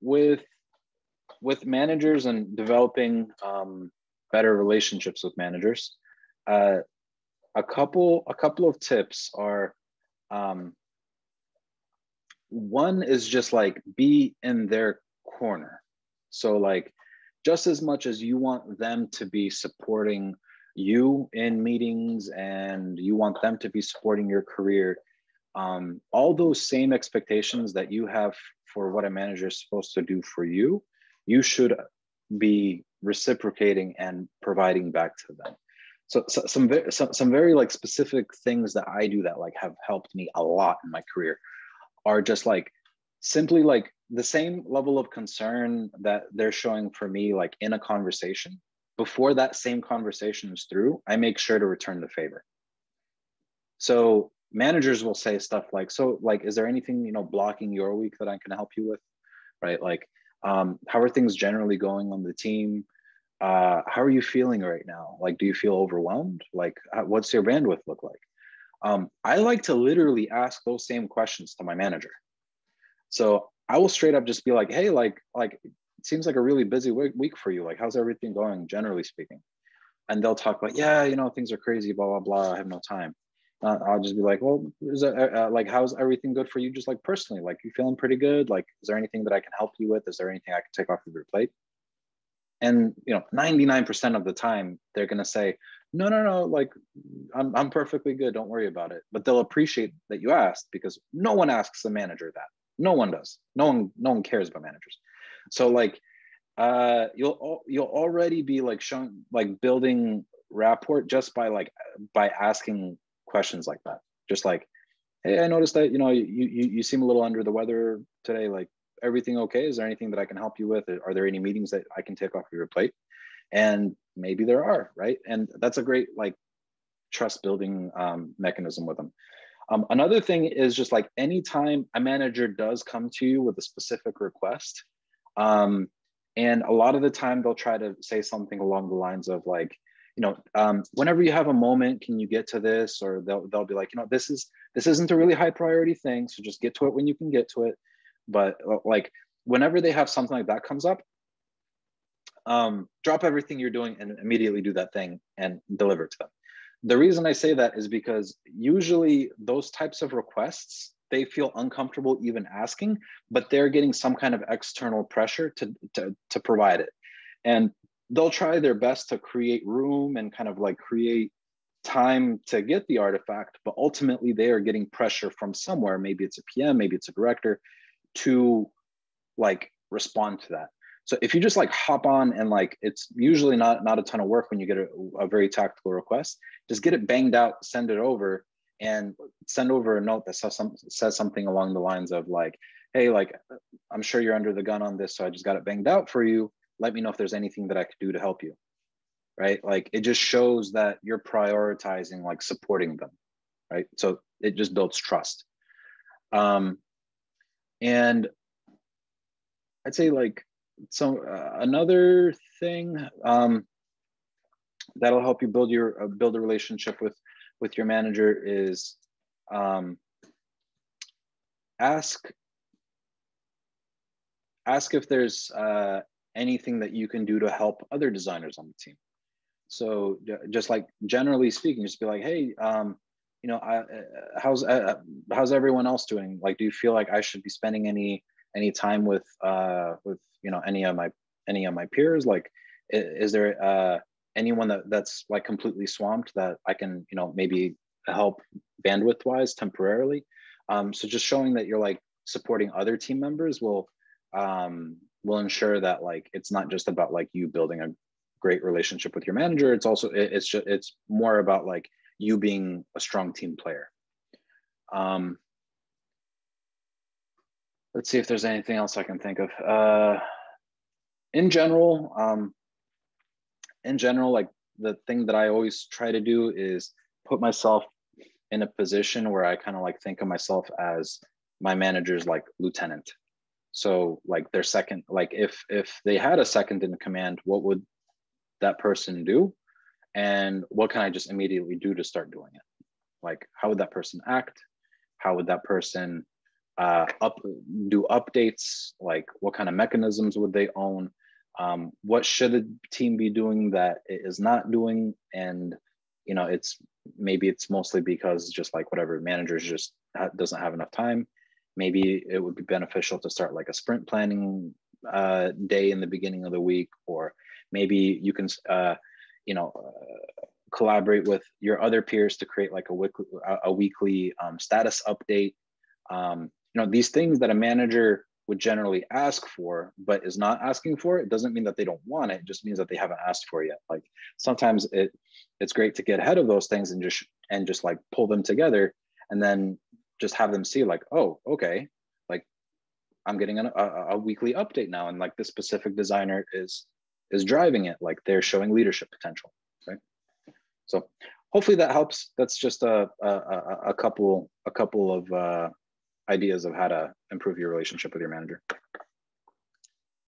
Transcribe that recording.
with managers and developing better relationships with managers, a couple of tips are, one is just like be in their corner. So like, just as much as you want them to be supporting you in meetings and you want them to be supporting your career, all those same expectations that you have for what a manager is supposed to do for you, you should be reciprocating and providing back to them. So some very like specific things that I do that like have helped me a lot in my career are just like simply like the same level of concern that they're showing for me, like in a conversation, before that same conversation is through, I make sure to return the favor. So managers will say stuff like, so like, is there anything, you know, blocking your week that I can help you with? Right? Like, how are things generally going on the team? How are you feeling right now? Like, do you feel overwhelmed? Like, what's your bandwidth look like? I like to literally ask those same questions to my manager. So I will straight up just be like, hey, like it seems like a really busy week for you. Like, how's everything going, generally speaking? And they'll talk about, yeah, you know, things are crazy, blah, blah, blah. I have no time. I'll just be like, well, is that, like, how's everything good for you? Just like personally, like, you feeling pretty good? Like, is there anything that I can help you with? Is there anything I can take off of your plate? And, you know, 99% of the time, they're going to say, no, like, I'm perfectly good. Don't worry about it. But they'll appreciate that you asked, because no one asks a manager that. No one does. No one cares about managers. So like, you'll already be like showing, like building rapport just by asking questions like that. Just like, hey, I noticed that, you know, you seem a little under the weather today. Like, everything okay? Is there anything that I can help you with? Are there any meetings that I can take off your plate? And maybe there are, right? And that's a great like trust building mechanism with them. Another thing is just like, anytime a manager does come to you with a specific request, and a lot of the time they'll try to say something along the lines of like, you know, whenever you have a moment, can you get to this? Or they'll be like, you know, this isn't a really high priority thing, so just get to it when you can get to it. But like, whenever they have something like that comes up, drop everything you're doing and immediately do that thing and deliver it to them. The reason I say that is because usually those types of requests, they feel uncomfortable even asking, but they're getting some kind of external pressure to provide it. And they'll try their best to create room and kind of like create time to get the artifact, but ultimately they are getting pressure from somewhere. Maybe it's a PM, maybe it's a director, to like respond to that. So if you just like hop on and like, it's usually not a ton of work when you get a very tactical request, just get it banged out, send it over, and send over a note that says something along the lines of like, hey, like, I'm sure you're under the gun on this, so I just got it banged out for you. Let me know if there's anything that I could do to help you, right? Like, it just shows that you're prioritizing like supporting them, right? So it just builds trust. And I'd say like, so another thing that'll help you build a relationship with your manager is ask if there's anything that you can do to help other designers on the team. So just like generally speaking, just be like, hey, you know, how's everyone else doing? Like, do you feel like I should be spending any time with you know, any of my peers? Like, is there anyone that's like completely swamped that I can, you know, maybe help bandwidth wise temporarily? So just showing that you're like supporting other team members will ensure that like, it's not just about like you building a great relationship with your manager. It's also, it's more about like you being a strong team player. Let's see if there's anything else I can think of. In general, like, the thing that I always try to do is put myself in a position where I kind of like think of myself as my manager's like lieutenant. So like their second, like if they had a second in command, what would that person do? And what can I just immediately do to start doing it? Like, how would that person act? How would that person do updates, like what kind of mechanisms would they own, what should a team be doing that it is not doing. And it's maybe it's mostly because just like whatever, managers just doesn't have enough time. Maybe it would be beneficial to start like a sprint planning day in the beginning of the week, or maybe you can collaborate with your other peers to create like a weekly status update. These things that a manager would generally ask for but is not asking for, it doesn't mean that they don't want it. It just means that they haven't asked for it yet. Like sometimes it's great to get ahead of those things and just like pull them together, and then just have them see like, oh, okay, like I'm getting a weekly update now, and like this specific designer is driving it, like they're showing leadership potential, right? So hopefully that helps. That's just a couple of ideas of how to improve your relationship with your manager.